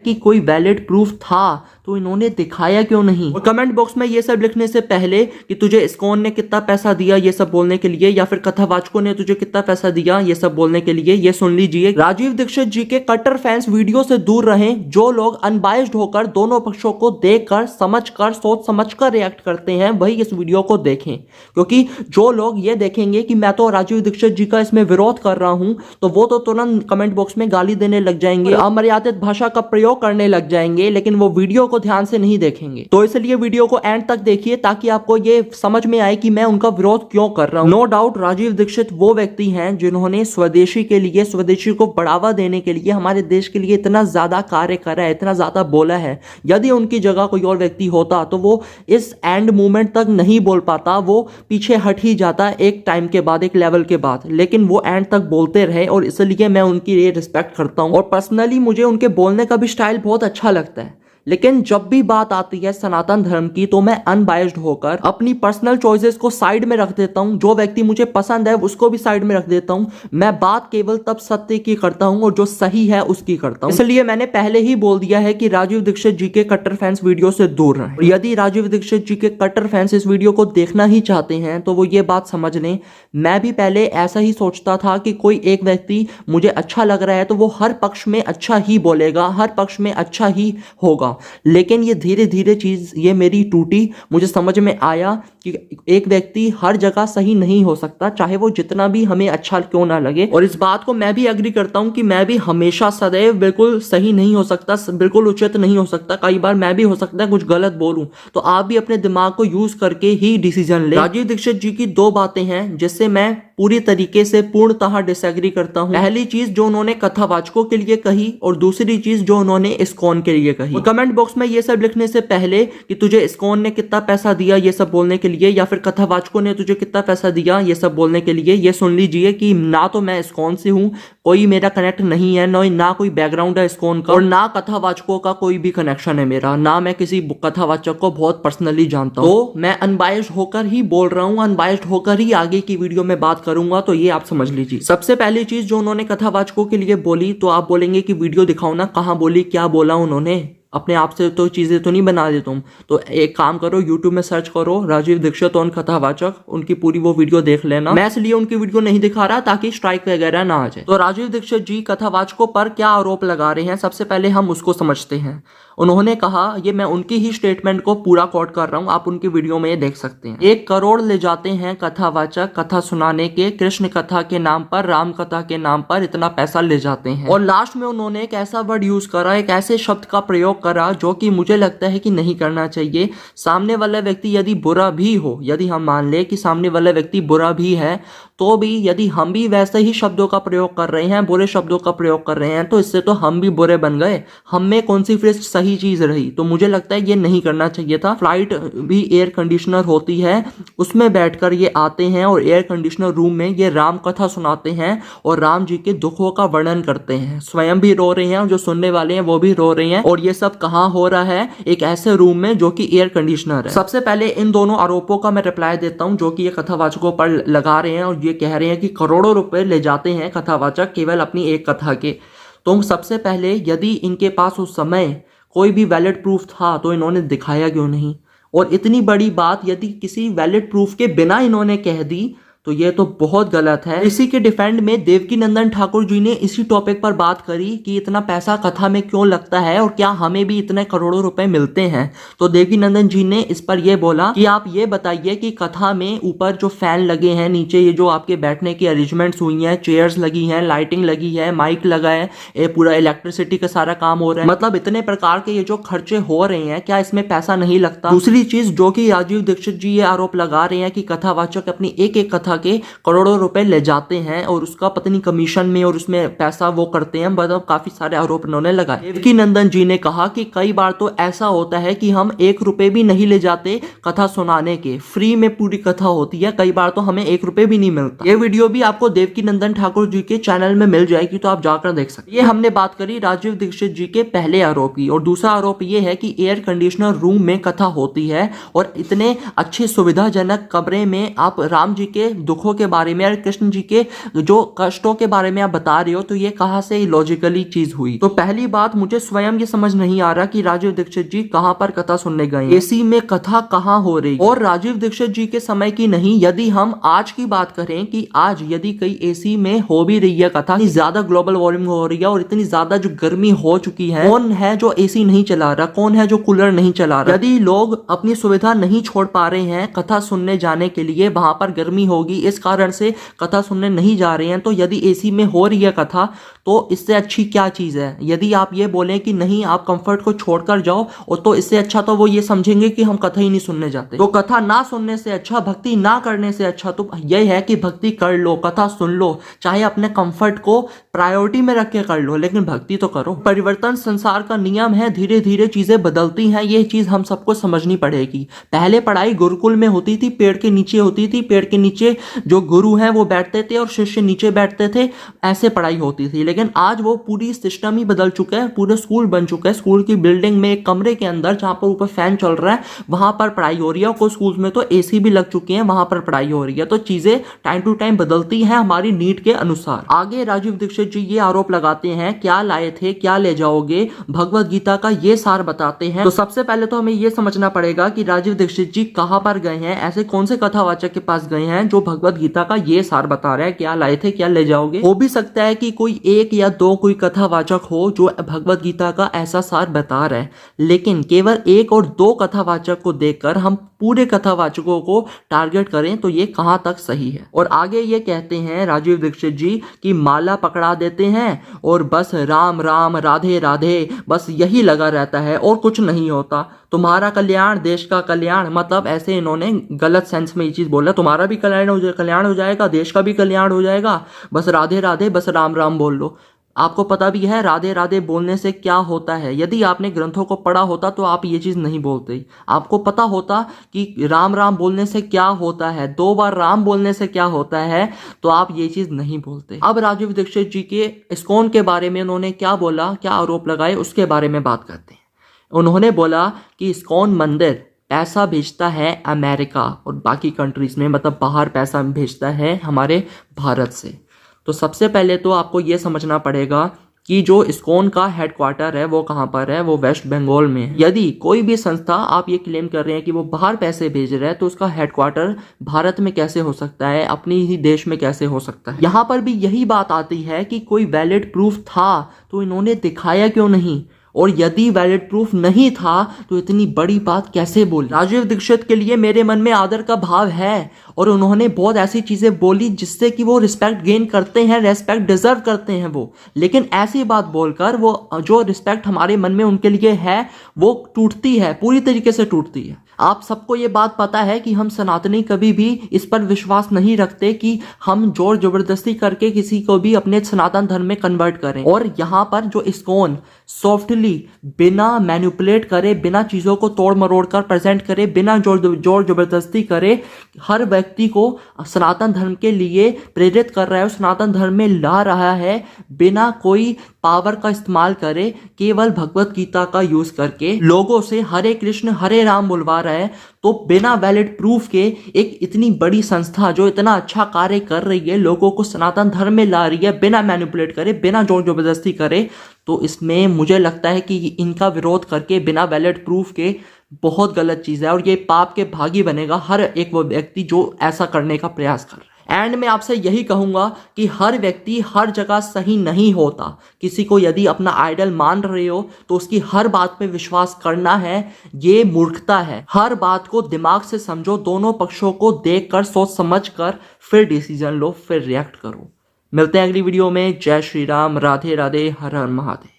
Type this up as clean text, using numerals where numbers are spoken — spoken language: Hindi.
कि कोई वैलिड प्रूफ था तो इन्होंने दिखाया क्यों नहीं। और कमेंट बॉक्स में ये सब लिखने से पहले कि तुझे इस्कॉन ने कितना पैसा दिया ये सब बोलने के लिए, या फिर कथावाचकों ने तुझे कितना पैसा दिया ये सब बोलने के लिए, ये सुन लीजिए। राजीव दीक्षित जी के कट्टर फैंस वीडियो से दूर रहें। जो लोग अनबायस्ड होकर दोनों पक्षों को देखकर समझकर सोच समझकर रिएक्ट करते हैं वही इस वीडियो को देखें, क्योंकि जो लोग ये देखेंगे कि मैं तो राजीव दीक्षित जी का इसमें विरोध कर रहा हूं तो वो तो तुरंत कमेंट बॉक्स में गाली देने लग जाएंगे, अमर्यादित भाषा का प्रयोग करने लग जाएंगे, लेकिन वो वीडियो को ध्यान से नहीं देखेंगे। तो इसलिए वीडियो को एंड तक देखिए ताकि आपको ये समझ में आए कि मैं उनका विरोध क्यों कर रहा हूं। नो डाउट राजीव दीक्षित वो व्यक्ति हैं जिन्होंने स्वदेशी के लिए, स्वदेशी को बढ़ावा देने के लिए हमारे देश के लिए इतना ज्यादा कार्य करा है, इतना ज्यादा बोला है। यदि उनकी जगह कोई और व्यक्ति होता तो वो इस एंड मूवमेंट तक नहीं बोल पाता, वो पीछे हट ही जाता एक टाइम के बाद, एक लेवल के बाद, लेकिन वो एंड तक बोलते रहे और इसलिए मैं उनकी ये रिस्पेक्ट करता हूं। और पर्सनली मुझे उनके बोलने का भी स्टाइल बहुत अच्छा लगता है। लेकिन जब भी बात आती है सनातन धर्म की तो मैं अनबायस्ड होकर अपनी पर्सनल चॉइसेस को साइड में रख देता हूं। जो व्यक्ति मुझे पसंद है उसको भी साइड में रख देता हूं। मैं बात केवल तब सत्य की करता हूं और जो सही है उसकी करता हूं। इसलिए मैंने पहले ही बोल दिया है कि राजीव दीक्षित जी के कट्टर फैंस वीडियो से दूर रहें। और यदि राजीव दीक्षित जी के कट्टर फैंस इस वीडियो को देखना ही चाहते हैं तो वो ये बात समझ लें, मैं भी पहले ऐसा ही सोचता था कि कोई एक व्यक्ति मुझे अच्छा लग रहा है तो वो हर पक्ष में अच्छा ही बोलेगा, हर पक्ष में अच्छा ही होगा। लेकिन ये धीरे धीरे चीज ये मेरी टूटी। मुझे समझ में आया कि एक व्यक्ति हर जगह सही नहीं हो सकता, चाहे वो जितना भी हमें अच्छा क्यों ना लगे। और इस बात को मैं भी एग्री करता हूं कि मैं भी हमेशा सदैव बिल्कुल सही नहीं हो सकता, बिल्कुल उचित नहीं हो सकता। कई बार मैं भी हो सकता है कुछ गलत बोलूं, तो आप भी अपने दिमाग को यूज करके ही डिसीजन ले। राजीव दीक्षित जी की दो बातें हैं जिससे मैं पूरी तरीके से पूर्णतः डिसएग्री करता हूं। पहली चीज जो उन्होंने कथावाचकों के लिए कही और दूसरी चीज जो उन्होंने इस्कॉन के लिए कही। कमेंट बॉक्स में ये सब लिखने से पहले कि तुझे इस्कॉन ने कितना पैसा दिया ये सब बोलने के लिए, या फिर कथावाचकों ने तुझे कितना पैसा दिया ये सब बोलने के लिए, ये सुन लीजिए कि ना तो मैं इस्कॉन से हूं, कोई मेरा कनेक्ट नहीं है, ना कोई बैकग्राउंड है इस्कॉन का, और ना कथावाचकों का कोई भी कनेक्शन है मेरा, ना मैं किसी कथावाचक को बहुत पर्सनली जानता हूं। तो मैं अनबायस्ड होकर ही बोल रहा हूं, अनबायस्ड होकर ही आगे की वीडियो में बात करूंगा, तो ये आप समझ लीजिए। सबसे पहली चीज जो उन्होंने कथावाचकों के लिए बोली, तो आप बोलेंगे कि वीडियो दिखाओ ना, कहां बोली, क्या बोला उन्होंने, अपने आप से तो चीजें तो नहीं बना दे तुम। तो एक काम करो, यूट्यूब में सर्च करो राजीव दीक्षित और कथावाचक, उनकी पूरी वो वीडियो देख लेना। मैं इसलिए उनकी वीडियो नहीं दिखा रहा ताकि स्ट्राइक वगैरह ना आ जाए। तो राजीव दीक्षित जी कथावाचकों पर क्या आरोप लगा रहे हैं, सबसे पहले हम उसको समझते हैं। उन्होंने कहा, ये मैं उनकी ही स्टेटमेंट को पूरा कोट कर रहा हूं, आप उनकी वीडियो में ये देख सकते हैं। 1 करोड़ ले जाते हैं कथावाचक कथा सुनाने के, कृष्ण कथा के नाम पर, राम कथा के नाम पर इतना पैसा ले जाते हैं। और लास्ट में उन्होंने एक ऐसा वर्ड यूज करा, एक ऐसे शब्द का प्रयोग करा जो कि मुझे लगता है कि नहीं करना चाहिए। सामने वाला व्यक्ति यदि बुरा भी हो, यदि हम मान ले कि सामने वाला व्यक्ति बुरा भी है, तो भी यदि हम भी वैसे ही शब्दों का प्रयोग कर रहे हैं, बुरे शब्दों का प्रयोग कर रहे हैं, तो इससे तो हम भी बुरे बन गए। हम में कौन सी फिर सही चीज रही? तो मुझे लगता है ये नहीं करना चाहिए था। फ्लाइट भी एयर कंडीशनर होती है, उसमें बैठकर ये आते हैं और एयर कंडीशनर रूम में ये राम कथा सुनाते हैं और राम जी के दुखों का वर्णन करते हैं। स्वयं भी रो रहे हैं और जो सुनने वाले हैं वो भी रो रहे हैं। और ये सब कहाँ हो रहा है? एक ऐसे रूम में जो कि एयर कंडीशनर है। सबसे पहले इन दोनों आरोपों का मैं रिप्लाई देता हूं जो कि ये कथावाचकों पर लगा रहे हैं और ये कह रहे हैं कि करोड़ों रुपए ले जाते हैं कथावाचक केवल अपनी एक कथा के। तो सबसे पहले यदि इनके पास उस समय कोई भी वैलिड प्रूफ था तो इन्होंने दिखाया क्यों नहीं? और इतनी बड़ी बात यदि किसी वैलिड प्रूफ के बिना इन्होंने कह दी तो ये तो बहुत गलत है। इसी के डिफेंड में देवकी नंदन ठाकुर जी ने इसी टॉपिक पर बात करी कि इतना पैसा कथा में क्यों लगता है और क्या हमें भी इतने करोड़ों रुपए मिलते हैं। तो देवकी नंदन जी ने इस पर यह बोला कि आप ये बताइए कि कथा में ऊपर जो फैन लगे हैं, नीचे ये जो आपके बैठने की अरेंजमेंट्स हुई हैं, चेयर्स लगी हैं, लाइटिंग लगी है, माइक लगा है, पूरा इलेक्ट्रिसिटी का सारा काम हो रहा है, मतलब इतने प्रकार के ये जो खर्चे हो रहे हैं, क्या इसमें पैसा नहीं लगता? दूसरी चीज जो कि राजीव दीक्षित जी ये आरोप लगा रहे हैं कि कथावाचक अपनी एक एक कथा के करोड़ों रुपए ले जाते हैं और उसका पता नहीं कमीशन में और उसमें पैसा वो करते हैं, मतलब काफी सारे आरोप उन्होंने लगाए। देवकी नंदन जी ने कहा कि कई बार तो ऐसा होता है कि हम 1 रुपए भी नहीं ले जाते कथा सुनाने के, फ्री में पूरी कथा होती है, कई बार तो हमें 1 रुपए भी नहीं मिलता। ये वीडियो भी आपको देवकी नंदन ठाकुर जी के चैनल में मिल जाएगी, तो आप जाकर देख सकते हैं। ये हमने बात करी राजीव दीक्षित जी के पहले आरोप की। और दूसरा आरोप ये है कि एयर कंडीशनर रूम में कथा होती है और इतने अच्छे सुविधाजनक कमरे में आप राम जी के दुखों के बारे में और कृष्ण जी के जो कष्टों के बारे में आप बता रहे हो, तो ये कहाँ से लॉजिकली चीज हुई? तो पहली बात, मुझे स्वयं ये समझ नहीं आ रहा कि राजीव दीक्षित जी कहाँ पर कथा सुनने गए, एसी में कथा कहाँ हो रही, और राजीव दीक्षित जी के समय की नहीं। यदि हम आज की बात करें कि आज यदि कई एसी में हो भी रही है कथा, इतनी ज्यादा ग्लोबल वार्मिंग हो रही है और इतनी ज्यादा जो गर्मी हो चुकी है, कौन है जो एसी नहीं चला रहा, कौन है जो कूलर नहीं चला रहा? यदि लोग अपनी सुविधा नहीं छोड़ पा रहे हैं कथा सुनने जाने के लिए, वहां पर गर्मी होगी इस कारण से कथा सुनने नहीं जा रहे हैं, तो यदि एसी में हो रही है कथा तो इससे अच्छी क्या चीज है? यदि आप ये बोलें कि नहीं आप कंफर्ट को छोड़कर जाओ, और तो इससे अच्छा तो वो ये समझेंगे कि हम कथा ही नहीं सुनने जाते। तो कथा ना सुनने से अच्छा, भक्ति ना करने से अच्छा तो यह है कि भक्ति कर लो, कथा सुन लो, चाहे अपने कंफर्ट को प्रायोरिटी में रख के कर लो, लेकिन भक्ति तो करो। परिवर्तन संसार का नियम है, धीरे धीरे चीजें बदलती हैं, ये चीज हम सबको समझनी पड़ेगी। पहले पढ़ाई गुरुकुल में होती थी, पेड़ के नीचे होती थी, पेड़ के नीचे जो गुरु हैं वो बैठते थे और शिष्य नीचे बैठते थे, ऐसे पढ़ाई होती थी। लेकिन आज वो पूरी सिस्टम ही बदल चुका है, पूरा स्कूल बन चुका है। स्कूल की बिल्डिंग में एक कमरे के अंदर जहां पर ऊपर फैन चल रहा है वहां पर पढ़ाई हो रही है, और कुछ स्कूल में तो एसी भी लग चुके हैं, वहां पर पढ़ाई हो रही है। तो चीजें टाइम टू टाइम बदलती हैं हमारी नीड के अनुसार। आगे राजीव दीक्षित जी ये आरोप लगाते हैं, क्या लाए थे क्या ले जाओगे, भगवत गीता का ये सार बताते हैं। तो सबसे पहले तो हमें ये समझना पड़ेगा कि राजीव दीक्षित जी कहां पर गए हैं, ऐसे कौन से कथावाचक के पास गए हैं जो भगवत गीता का ये सार बता रहे हैं, क्या लाए थे क्या ले जाओगे। हो भी सकता है कि कोई एक या दो कोई कथावाचक हो जो भगवत गीता का ऐसा सार बता रहे हैं, लेकिन केवल एक और दो कथावाचक को देखकर हम पूरे कथावाचकों को टारगेट करें तो ये कहां तक सही है। और आगे ये कहते हैं राजीव दीक्षित जी कि माला पकड़ा देते हैं और बस राम राम राधे राधे बस यही लगा रहता है और कुछ नहीं होता, तुम्हारा कल्याण देश का कल्याण, मतलब ऐसे इन्होंने गलत सेंस में ये चीज बोला, तुम्हारा भी कल्याण हो जाएगा, देश का भी कल्याण हो जाएगा, बस राधे राधे बस राम राम बोल लो। आपको पता भी है राधे राधे बोलने से क्या होता है। यदि आपने ग्रंथों को पढ़ा होता तो आप ये चीज नहीं बोलते। आपको पता होता कि राम राम बोलने से क्या होता है, 2 बार राम बोलने से क्या होता है, तो आप ये चीज नहीं बोलते। अब राजीव दीक्षित जी के इस्कॉन के बारे में उन्होंने क्या बोला, क्या आरोप लगाए, उसके बारे में बात करते हैं। उन्होंने बोला कि इस्कॉन मंदिर पैसा भेजता है अमेरिका और बाकी कंट्रीज में, मतलब बाहर पैसा भेजता है हमारे भारत से। तो सबसे पहले तो आपको ये समझना पड़ेगा कि जो इस्कॉन का हेडक्वार्टर है वो कहाँ पर है, वो वेस्ट बंगाल में है। यदि कोई भी संस्था आप ये क्लेम कर रहे हैं कि वो बाहर पैसे भेज रहा है तो उसका हेडक्वार्टर भारत में कैसे हो सकता है, अपनी ही देश में कैसे हो सकता है। यहाँ पर भी यही बात आती है कि कोई वैलिड प्रूफ था तो इन्होंने दिखाया क्यों नहीं, और यदि वैलिड प्रूफ नहीं था तो इतनी बड़ी बात कैसे बोली। राजीव दीक्षित के लिए मेरे मन में आदर का भाव है और उन्होंने बहुत ऐसी चीजें बोली जिससे कि वो रिस्पेक्ट गेन करते हैं, रेस्पेक्ट डिजर्व करते हैं वो, लेकिन ऐसी बात बोलकर वो जो रिस्पेक्ट हमारे मन में उनके लिए है वो टूटती है, पूरी तरीके से टूटती है। आप सबको ये बात पता है कि हम सनातनी कभी भी इस पर विश्वास नहीं रखते कि हम जोर जबरदस्ती करके किसी को भी अपने सनातन धर्म में कन्वर्ट करें। और यहाँ पर जो इस्कॉन सॉफ्टली बिना मैनिपुलेट करे, बिना चीज़ों को तोड़ मरोड़ कर प्रेजेंट करे, बिना जोर जबरदस्ती करे, हर व्यक्ति को सनातन धर्म के लिए प्रेरित कर रहा है, सनातन धर्म में ला रहा है, बिना कोई पावर का इस्तेमाल करे, केवल भगवत गीता का यूज करके लोगों से हरे कृष्ण हरे राम बुलवा रहा है। तो बिना वैलिड प्रूफ के एक इतनी बड़ी संस्था जो इतना अच्छा कार्य कर रही है, लोगों को सनातन धर्म में ला रही है, बिना मैनिपुलेट करे, बिना जोर जबरदस्ती करे, तो इसमें मुझे लगता है कि इनका विरोध करके बिना वैलिड प्रूफ के बहुत गलत चीज है, और ये पाप के भागी बनेगा हर एक वो व्यक्ति जो ऐसा करने का प्रयास कर रहा है। एंड में आपसे यही कहूंगा कि हर व्यक्ति हर जगह सही नहीं होता। किसी को यदि अपना आइडल मान रहे हो तो उसकी हर बात पे विश्वास करना है, ये मूर्खता है। हर बात को दिमाग से समझो, दोनों पक्षों को देखकर सोच समझ कर फिर डिसीजन लो, फिर रिएक्ट करो। मिलते हैं अगली वीडियो में। जय श्री राम, राधे राधे, हर हर महादेव।